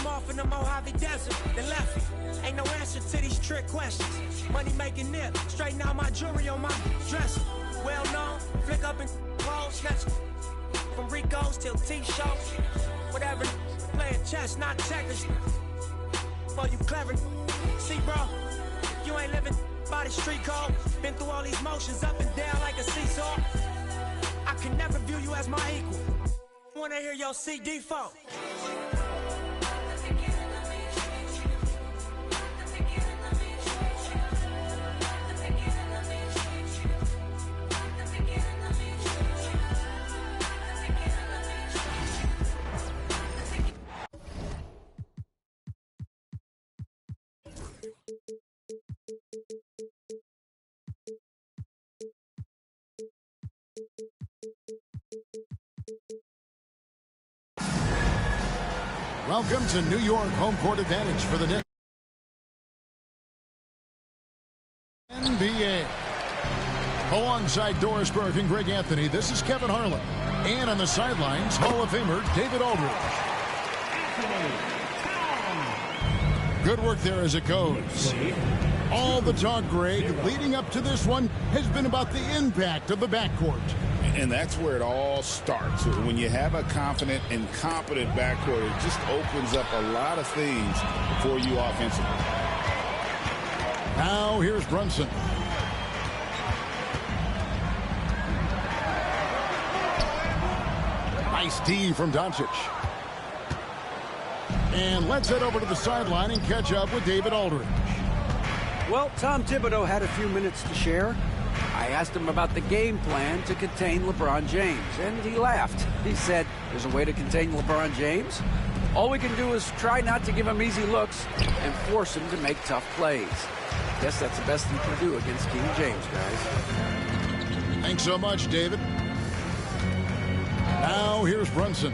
off in the Mojave Desert, then left it. Ain't no answer to these trick questions. Money making nip, straighten out my jewelry on my dresser. Well known, flick up and roll, snatch from Rico's till T-shows. Whatever, playing chess, not checkers. For you clever, see bro, you ain't living by the street code. Been through all these motions up and down like a seesaw. I can never view you as my equal. Wanna hear your CD phone. Welcome to New York home court advantage for the Knicks. NBA. Alongside Doris Burke and Greg Anthony, this is Kevin Harlan. And on the sidelines, Hall of Famer David Aldridge. Good work there as it goes. All the talk, Greg, leading up to this one has been about the impact of the backcourt. And that's where it all starts. When you have a confident and competent backcourt, it just opens up a lot of things for you offensively. Now here's Brunson. Nice D from Doncic. And let's head over to the sideline and catch up with David Aldridge. Well, Tom Thibodeau had a few minutes to share. I asked him about the game plan to contain LeBron James, and he laughed. He said, there's a way to contain LeBron James. All we can do is try not to give him easy looks and force him to make tough plays. Guess that's the best he can do against King James, guys. Thanks so much, David. Now here's Brunson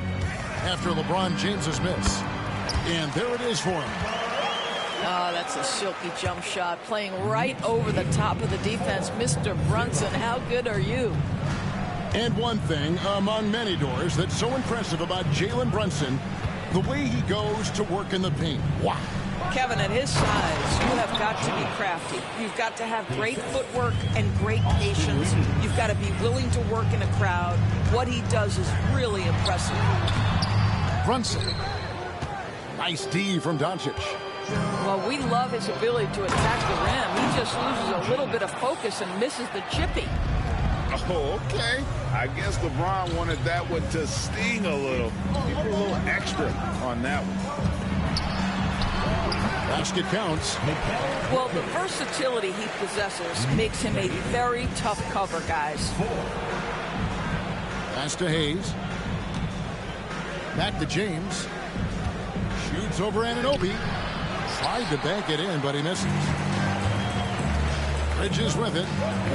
after LeBron James's miss. And there it is for him. Oh, that's a silky jump shot, playing right over the top of the defense. Mr. Brunson, how good are you? And one thing among many, Doors, that's so impressive about Jalen Brunson, the way he goes to work in the paint. Wow. Kevin, at his size, you have got to be crafty. You've got to have great footwork and great patience. You've got to be willing to work in a crowd. What he does is really impressive. Brunson. Nice D from Doncic. Well, we love his ability to attack the rim. He just loses a little bit of focus and misses the chippy. Oh, okay. I guess LeBron wanted that one to sting a little. He put a little extra on that one. Basket counts. Well, the versatility he possesses makes him a very tough cover, guys. Pass to Hayes. Back to James. Shoots over Anunoby. Tried to bank it in, but he misses. Bridges with it.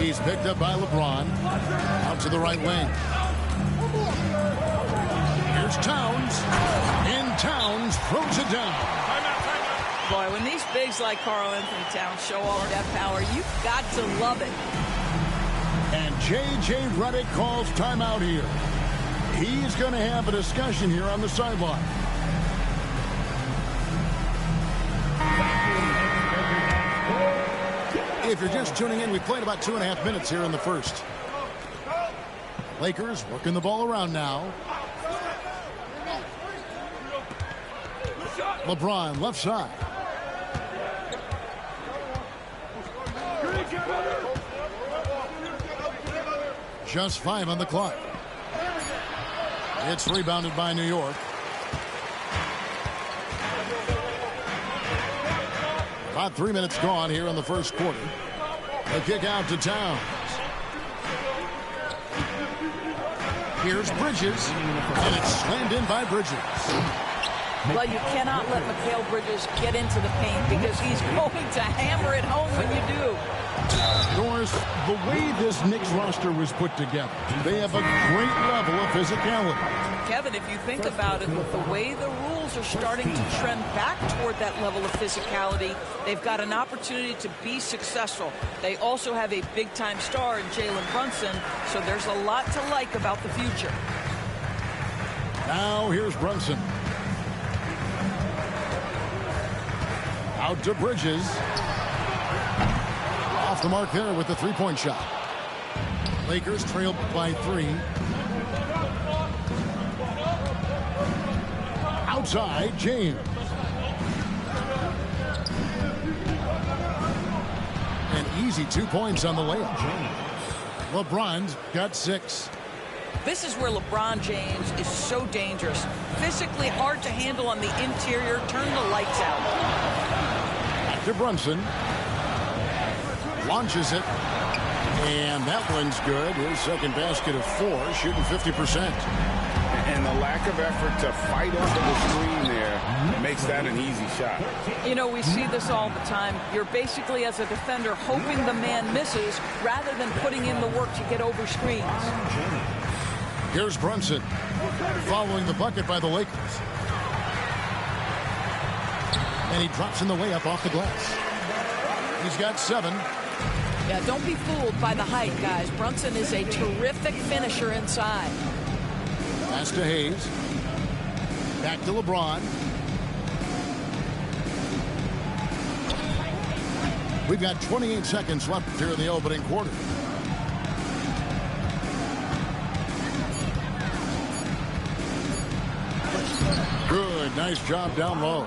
He's picked up by LeBron. Out to the right wing. Here's Towns. And Towns throws it down. Boy, when these bigs like Karl Anthony Towns show off that power, you've got to love it. And J.J. Redick calls timeout here. He's going to have a discussion here on the sideline. If you're just tuning in, we played about 2.5 minutes here in the first. Lakers working the ball around now. LeBron left side. Just 5 on the clock. It's rebounded by New York. About 3 minutes gone here in the first quarter. A kick out to Towns. Here's Bridges, and it's slammed in by Bridges. Well, you cannot let Mikal Bridges get into the paint because he's going to hammer it home when you do. Doris, the way this Knicks roster was put together, they have a great level of physicality. Kevin, if you think about it, with the way the rules are starting to trend back toward that level of physicality, they've got an opportunity to be successful. They also have a big-time star in Jalen Brunson, so there's a lot to like about the future. Now here's Brunson. Out to Bridges. Off the mark there with the three-point shot. Lakers trail by 3. Outside, James. An easy 2 points on the layup. LeBron's got 6. This is where LeBron James is so dangerous. Physically hard to handle on the interior. Turn the lights out. Back to Brunson. Launches it. And that one's good. His second basket of 4, shooting 50%. And the lack of effort to fight over the screen there makes that an easy shot. You know, we see this all the time. You're basically, as a defender, hoping the man misses rather than putting in the work to get over screens. Here's Brunson following the bucket by the Lakers. And he drops in the layup off the glass. He's got 7. Yeah, don't be fooled by the height, guys. Brunson is a terrific finisher inside. Pass to Hayes. Back to LeBron. We've got 28 seconds left here in the opening quarter. Good, nice job down low.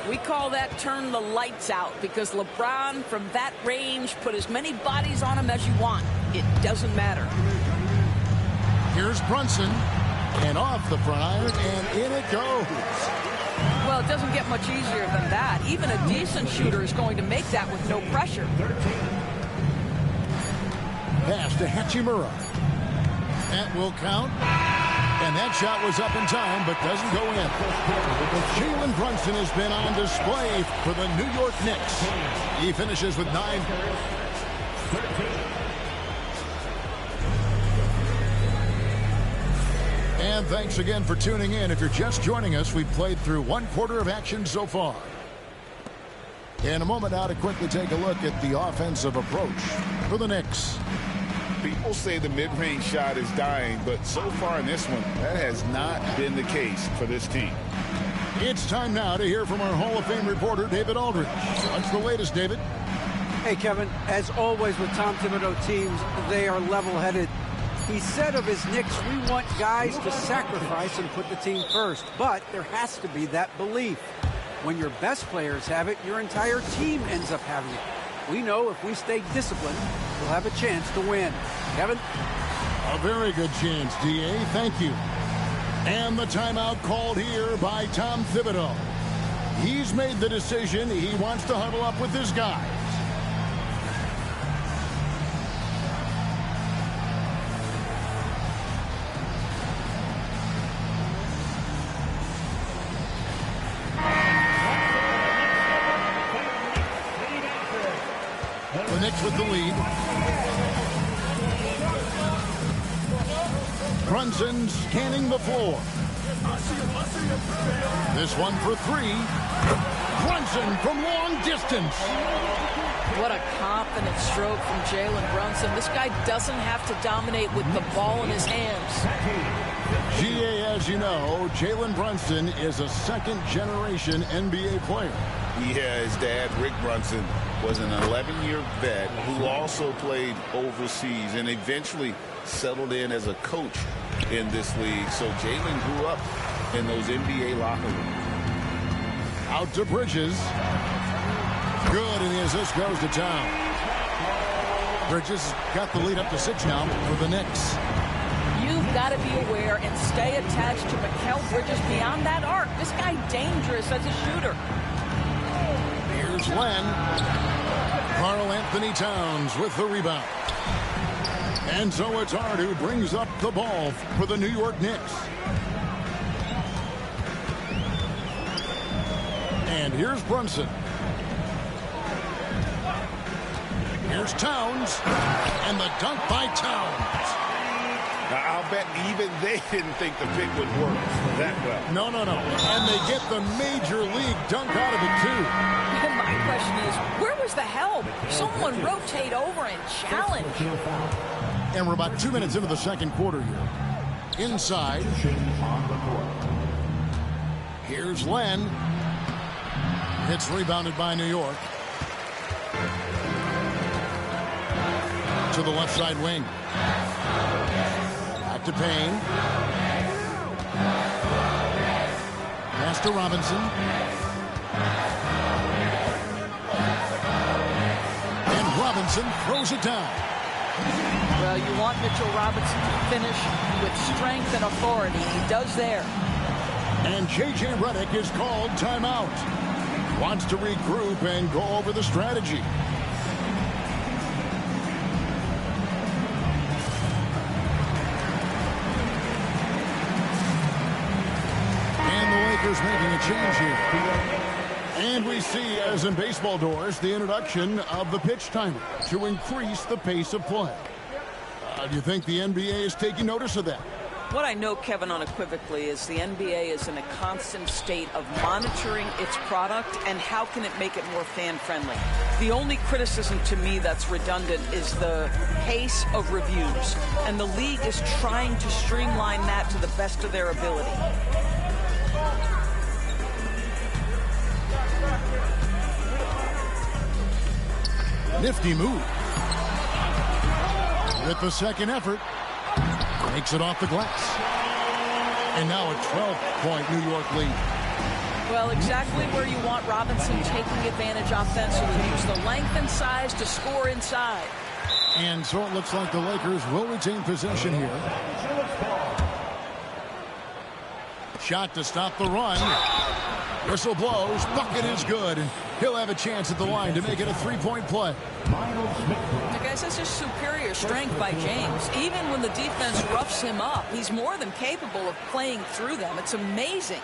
We call that turn the lights out because LeBron, from that range, put as many bodies on him as you want. It doesn't matter. Here's Brunson, and off the front iron, and in it goes. Well, it doesn't get much easier than that. Even a decent shooter is going to make that with no pressure. Pass to Hachimura. That will count. And that shot was up in time, but doesn't go in. Jalen Brunson has been on display for the New York Knicks. He finishes with 9. And thanks again for tuning in. If you're just joining us, we've played through 1 quarter of action so far. In a moment now to quickly take a look at the offensive approach for the Knicks. People say the mid-range shot is dying, but so far in this one, that has not been the case for this team. It's time now to hear from our Hall of Fame reporter, David Aldridge. What's the latest, David? Hey, Kevin, as always with Tom Thibodeau teams, they are level-headed. He said of his Knicks, we want guys to sacrifice and put the team first, but there has to be that belief. When your best players have it, your entire team ends up having it. We know if we stay disciplined, we'll have a chance to win. Kevin? A very good chance, D.A. Thank you. And the timeout called here by Tom Thibodeau. He's made the decision. He wants to huddle up with his guys. The Knicks with the lead. Brunson scanning the floor. This one for 3. Brunson from long distance. What a confident stroke from Jalen Brunson. This guy doesn't have to dominate with the ball in his hands. GA, as you know, Jalen Brunson is a second-generation NBA player. Yeah, his dad, Rick Brunson, was an 11-year vet who also played overseas and eventually settled in as a coach in this league. So Jalen grew up in those NBA locker rooms. Out to Bridges. Good, and the assist goes to town. Bridges got the lead up to 6 now for the Knicks. You've got to be aware and stay attached to Mikal Bridges beyond that arc. This guy dangerous as a shooter. Here's Len. Karl Anthony Towns with the rebound. And so it's Hart who brings up the ball for the New York Knicks. And here's Brunson. Here's Towns. And the dunk by Towns. Now, I'll bet even they didn't think the pick would work that well. No. And they get the major league dunk out of it, too. My question is, where was the help? Someone rotate over and challenge. And we're about 2 minutes into the second quarter here. Inside. Here's Len. It's rebounded by New York. To the left side wing. Back to Payne. Pass to Robinson. And Robinson throws it down. Well, you want Mitchell Robinson to finish with strength and authority. He does there. And J.J. Redick is called timeout. Wants to regroup and go over the strategy. And the Lakers making a change here. And we see, as in baseball doors, the introduction of the pitch timer to increase the pace of play. Do you think the NBA is taking notice of that? What I know, Kevin, unequivocally is the NBA is in a constant state of monitoring its product and how can it make it more fan-friendly. The only criticism to me that's redundant is the pace of reviews, and the league is trying to streamline that to the best of their ability. Nifty move. With the second effort. Makes it off the glass. And now a 12-point New York lead. Well, exactly where you want Robinson taking advantage offensively. Use the length and size to score inside. And so it looks like the Lakers will retain possession here. Shot to stop the run. Whistle blows. Bucket is good. And he'll have a chance at the line to make it a three-point play. Guys, that's just superior strength by James. Even when the defense roughs him up, he's more than capable of playing through them. It's amazing.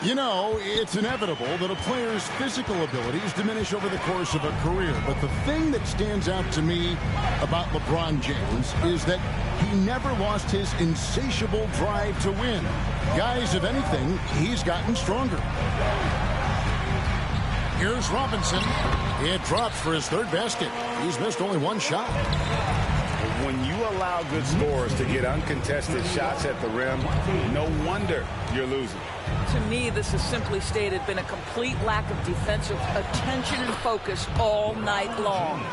You know, it's inevitable that a player's physical abilities diminish over the course of a career. But the thing that stands out to me about LeBron James is that he never lost his insatiable drive to win. Guys, if anything, he's gotten stronger. Here's Robinson. It drops for his third basket. He's missed only one shot. When you allow good scorers to get uncontested shots at the rim, no wonder you're losing. To me, this has simply stated been a complete lack of defensive attention and focus all night long.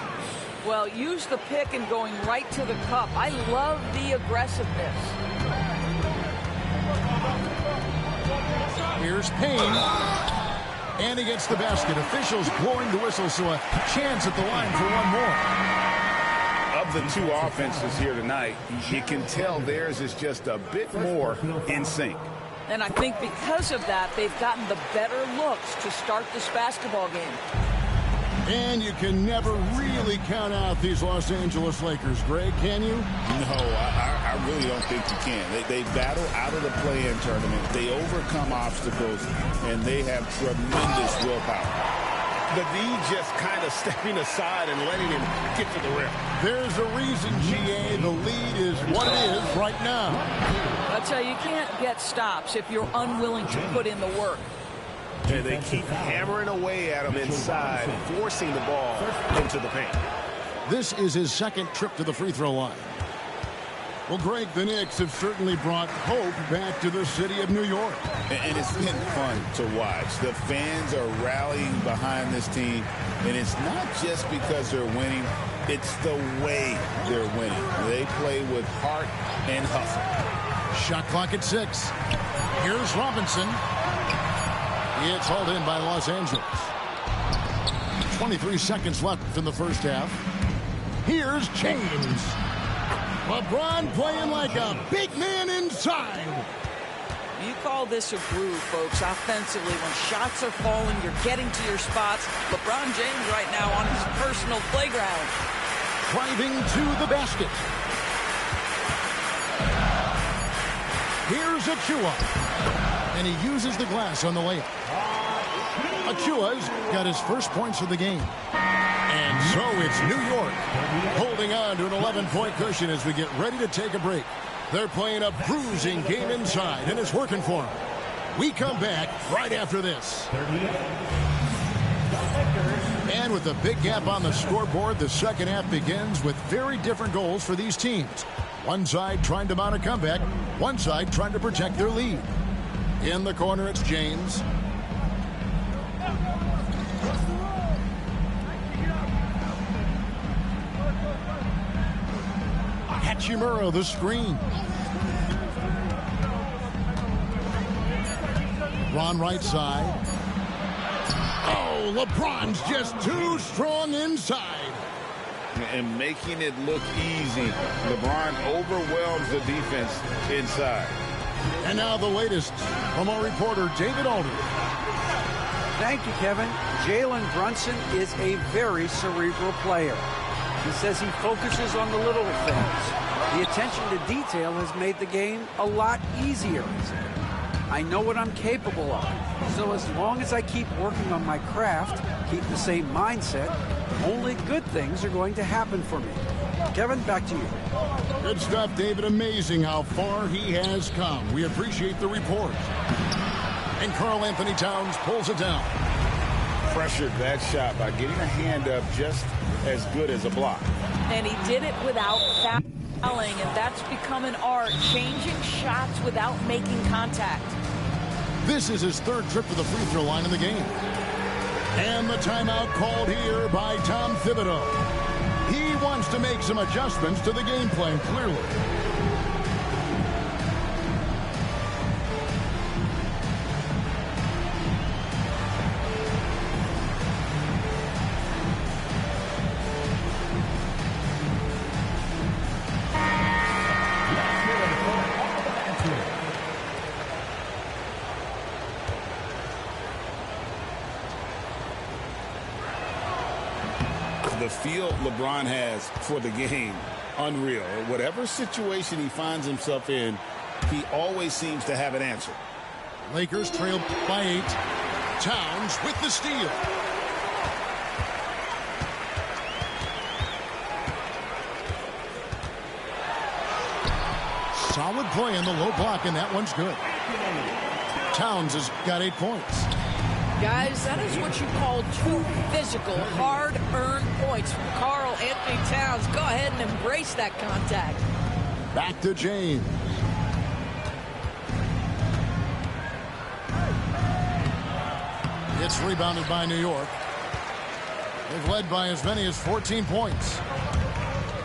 Well, use the pick and going right to the cup. I love the aggressiveness. Here's Payne. And he gets the basket. Officials blowing the whistle, so a chance at the line for one more. Of the two offenses here tonight, you can tell theirs is just a bit more in sync. And I think because of that, they've gotten the better looks to start this basketball game. And you can never really count out these Los Angeles Lakers, Greg, can you? No, I really don't think you can. They battle out of the play-in tournament. They overcome obstacles, and they have tremendous willpower. The D just kind of stepping aside and letting him get to the rim. There's a reason, GA, the lead is what it is right now. I'll tell you, you can't get stops if you're unwilling to put in the work. And they keep hammering away at him inside, forcing the ball into the paint. This is his second trip to the free throw line. Well, Greg, the Knicks have certainly brought hope back to the city of New York. And it's been fun to watch. The fans are rallying behind this team. And it's not just because they're winning. It's the way they're winning. They play with heart and hustle. Shot clock at 6. Here's Robinson. It's hauled in by Los Angeles. 23 seconds left in the first half. Here's James. LeBron playing like a big man inside. You call this a groove, folks, offensively. When shots are falling, you're getting to your spots. LeBron James right now on his personal playground. Driving to the basket. Here's Achua. And he uses the glass on the layup. Achua's got his first points of the game. And so it's New York holding on to an 11-point cushion as we get ready to take a break. They're playing a bruising game inside, and it's working for them. We come back right after this. And with a big gap on the scoreboard, the second half begins with very different goals for these teams. One side trying to mount a comeback, one side trying to protect their lead. In the corner, it's James. Hachimura, the screen. Ron right side. Oh, LeBron's just too strong inside. And making it look easy. LeBron overwhelms the defense inside. And now the latest from our reporter, David Aldridge. Thank you, Kevin. Jalen Brunson is a very cerebral player. He says he focuses on the little things. The attention to detail has made the game a lot easier. I know what I'm capable of. So as long as I keep working on my craft, keep the same mindset, only good things are going to happen for me. Kevin, back to you. Good stuff, David. Amazing how far he has come. We appreciate the report. And Karl Anthony Towns pulls it down. Pressured that shot by getting a hand up just as good as a block. And he did it without fouling, and that's become an art, changing shots without making contact. This is his third trip to the free throw line in the game. And the timeout called here by Tom Thibodeau. He wants to make some adjustments to the game plan, clearly. The feel LeBron has for the game, unreal. Whatever situation he finds himself in, he always seems to have an answer. Lakers trail by 8. Towns with the steal. Solid play in the low block, and that one's good. Towns has got 8 points. Guys, that is what you call true physical, hard-earned points from Karl Anthony Towns. Go ahead and embrace that contact. Back to James. It's rebounded by New York. They've led by as many as 14 points.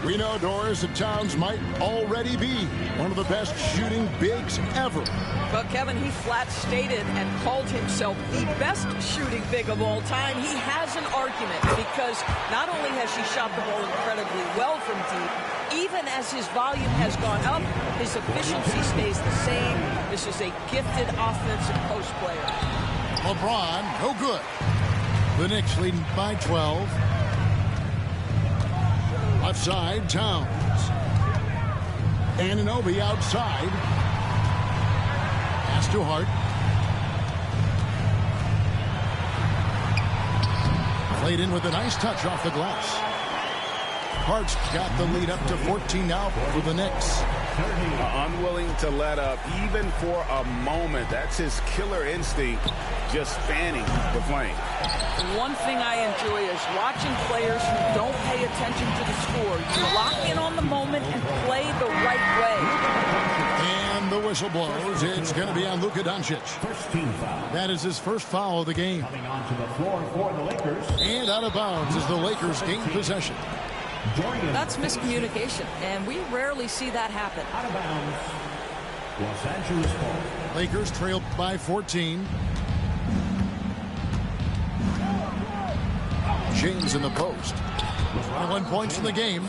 We know, Doris, that Towns might already be one of the best shooting bigs ever. But Kevin, he flat stated and called himself the best shooting big of all time. He has an argument because not only has he shot the ball incredibly well from deep, even as his volume has gone up, his efficiency stays the same. This is a gifted offensive post player. LeBron, no good. The Knicks leading by 12. Left side, Towns. Anunoby outside. Pass to Hart. Played in with a nice touch off the glass. Hart's got the lead up to 14 now for the Knicks. Unwilling to let up even for a moment. That's his killer instinct, just fanning the flame. One thing I enjoy is watching players who don't pay attention to the score. You lock in on the moment and play the right way. And the whistle blows. It's going to be on Luka Doncic. First team foul. That is his first foul of the game. Coming onto the floor for the Lakers. And out of bounds as the Lakers gain possession. That's miscommunication, and we rarely see that happen. Out of bounds. Los Angeles ball. Lakers trail by 14. James in the post. 21 points in the game.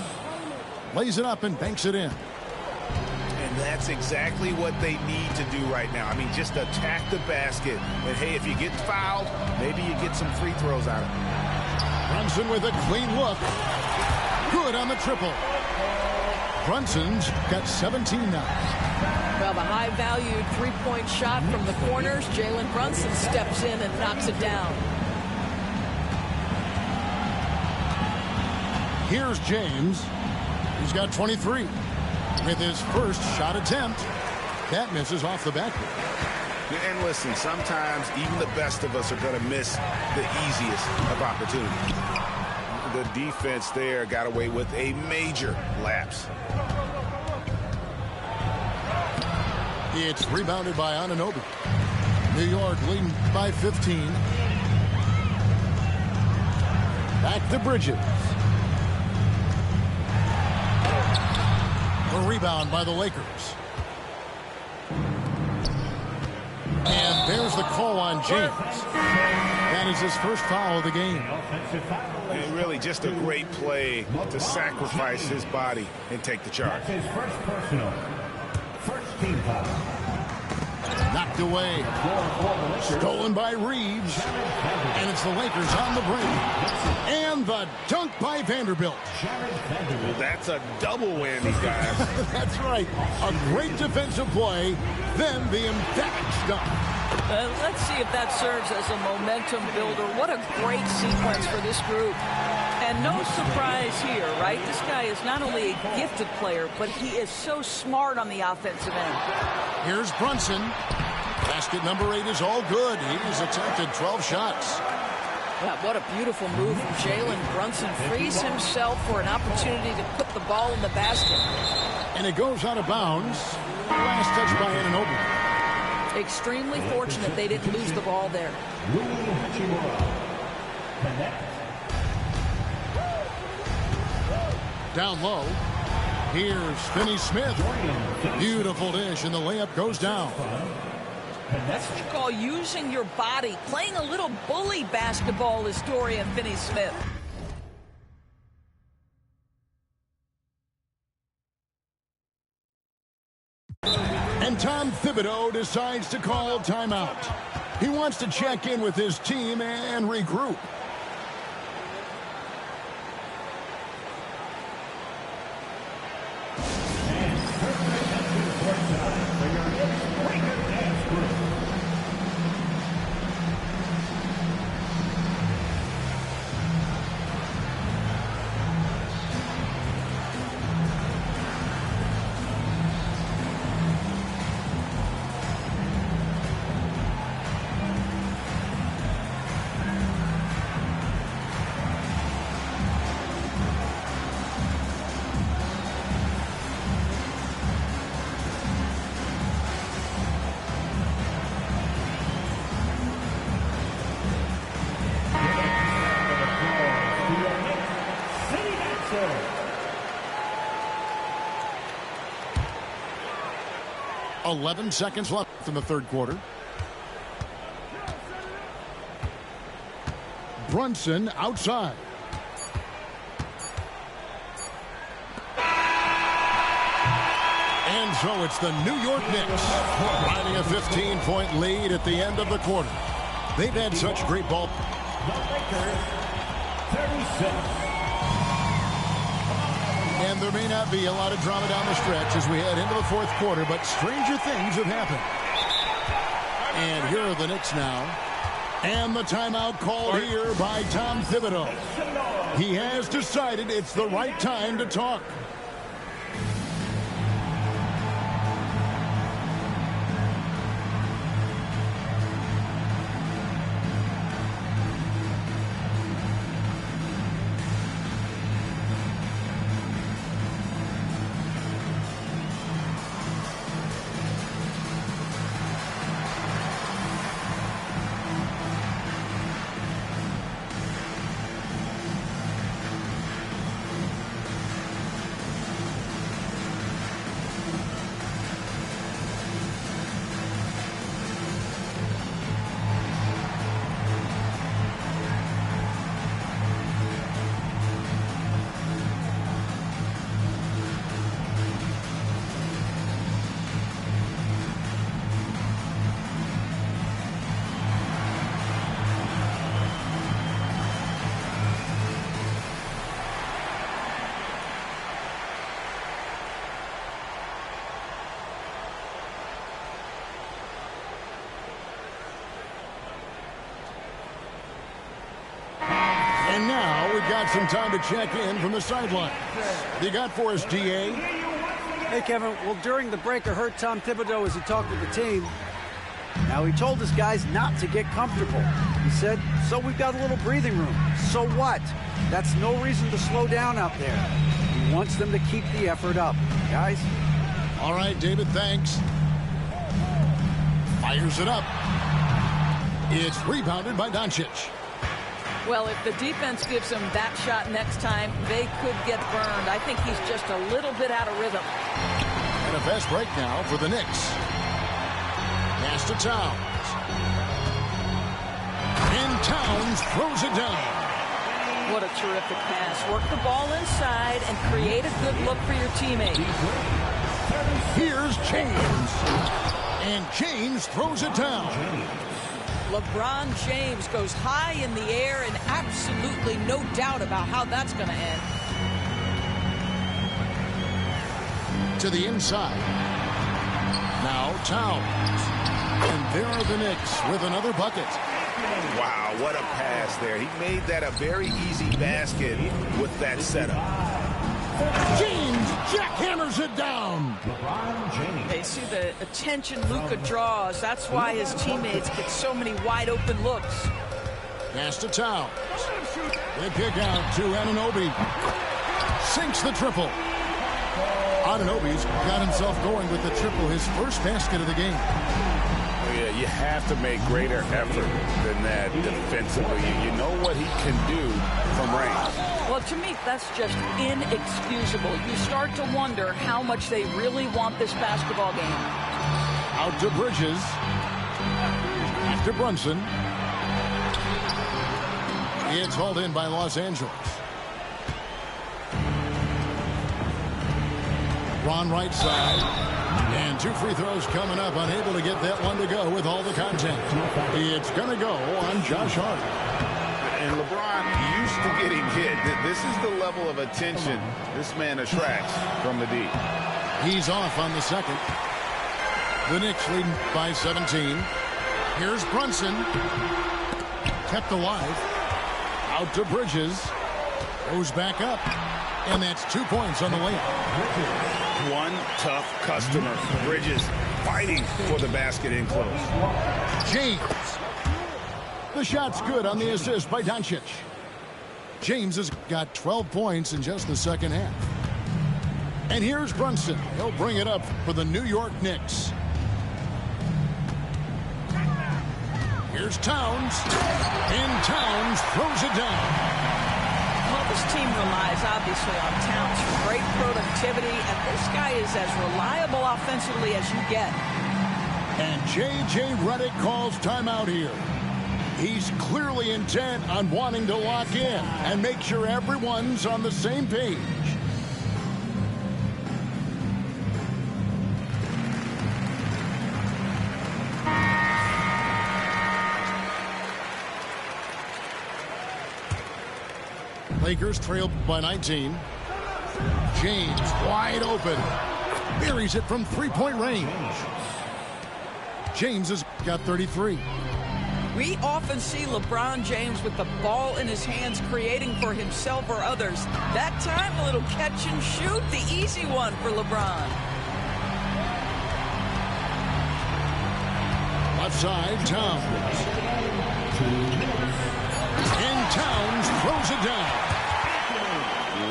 Lays it up and banks it in. And that's exactly what they need to do right now. I mean, just attack the basket. And, hey, if you get fouled, maybe you get some free throws out of it. Brunson with a clean look. Good on the triple. Brunson's got 17 now. Well, the high-valued three-point shot from the corners. Jalen Brunson steps in and knocks it down. Here's James. He's got 23. With his first shot attempt. That misses off the backboard. And listen, sometimes even the best of us are going to miss the easiest of opportunities. The defense there got away with a major lapse. It's rebounded by Anunoby. New York leading by 15. Back to Bridges. A rebound by the Lakers. And there's the call on James. That is his first foul of the game. And really just a great play to sacrifice his body and take the charge. His first personal. First team foul. Knocked away. Stolen by Reeves. And it's the Lakers on the break. And the dunk by Vanderbilt. Well, that's a double whammy, guys. That's right. A great defensive play, then the emphatic dunk. Let's see if that serves as a momentum builder. What a great sequence for this group. And no surprise here, right? This guy is not only a gifted player, but he is so smart on the offensive end. Here's Brunson. Basket number 8 is all good. He's attempted 12 shots. Yeah, what a beautiful move from Jalen Brunson. Frees himself for an opportunity to put the ball in the basket. And it goes out of bounds. Last touch by Anunoby. Extremely fortunate they didn't lose the ball there. Down low. Here's Finney Smith. Beautiful dish, and the layup goes down. That's what you call using your body. Playing a little bully basketball is Dorian Finney-Smith. And Tom Thibodeau decides to call timeout. He wants to check in with his team and regroup. Sir. 11 seconds left in the third quarter. Brunson outside. And so it's the New York Knicks riding a 15-point lead at the end of the quarter. They've had such great ball. The Lakers, 36. And there may not be a lot of drama down the stretch as we head into the fourth quarter, but stranger things have happened. And here are the Knicks now. And the timeout called here by Tom Thibodeau. He has decided it's the right time to talk. And now we've got some time to check in from the sideline. You got for us, DA? Hey, Kevin. Well, during the break, I heard Tom Thibodeau as he talked with the team. Now, he told his guys not to get comfortable. He said, so we've got a little breathing room. So what? That's no reason to slow down out there. He wants them to keep the effort up. Guys? All right, David, thanks. Fires it up. It's rebounded by Doncic. Well, if the defense gives him that shot next time, they could get burned. I think he's just a little bit out of rhythm. And a fast break now for the Knicks. Pass to Towns. And Towns throws it down. What a terrific pass. Work the ball inside and create a good look for your teammate. Here's James. And James throws it down. LeBron James goes high in the air, and absolutely no doubt about how that's going to end. To the inside. Now Towns. And there are the Knicks with another bucket. Wow, what a pass there. He made that a very easy basket with that setup. James jackhammers it down. They see the attention Luka draws. That's why his teammates get so many wide open looks. Pass to Towns. They kick out to Anunoby. Sinks the triple. Anunoby's got himself going with the triple, his first basket of the game. Yeah, you have to make greater effort than that defensively. You know what he can do from range. Well, to me, that's just inexcusable. You start to wonder how much they really want this basketball game. Out to Bridges. Back to Brunson. It's hauled in by Los Angeles. Ron right side. And two free throws coming up. Unable to get that one to go with all the contact. It's going to go on Josh Hart. And LeBron used to getting hit. This is the level of attention this man attracts from the D. He's off on the second. The Knicks leading by 17. Here's Brunson. Kept alive. Out to Bridges. Goes back up. And that's 2 points on the layup. One tough customer. Bridges fighting for the basket in close. James. The shot's good on the assist by Doncic. James has got 12 points in just the second half. And here's Brunson. He'll bring it up for the New York Knicks. Here's Towns. And Towns throws it down. Well, this team relies, obviously, on Towns for great productivity, and this guy is as reliable offensively as you get. And J.J. Redick calls timeout here. He's clearly intent on wanting to lock in and make sure everyone's on the same page. Lakers trail by 19. James wide open. Buries it from three-point range. James has got 33. We often see LeBron James with the ball in his hands creating for himself or others. That time, a little catch and shoot, the easy one for LeBron. Left side, Towns. And Towns throws it down.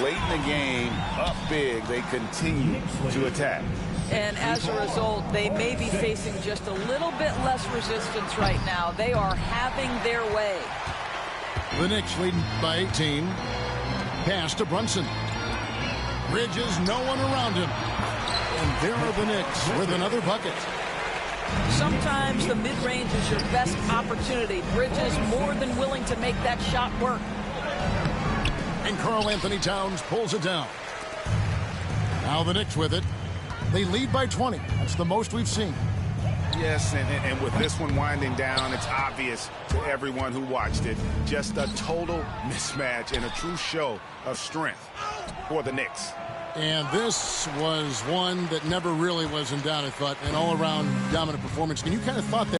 Late in the game, up big, they continue to attack. And as a result, they may be facing just a little bit less resistance right now. They are having their way. The Knicks leading by 18. Pass to Brunson. Bridges, no one around him. And there are the Knicks with another bucket. Sometimes the mid-range is your best opportunity. Bridges more than willing to make that shot work. And Karl Anthony Towns pulls it down. Now the Knicks with it. They lead by 20. That's the most we've seen. Yes, and with this one winding down, it's obvious to everyone who watched it. Just a total mismatch and a true show of strength for the Knicks. And this was one that never really was in doubt, I thought, an all-around dominant performance. And you kind of thought that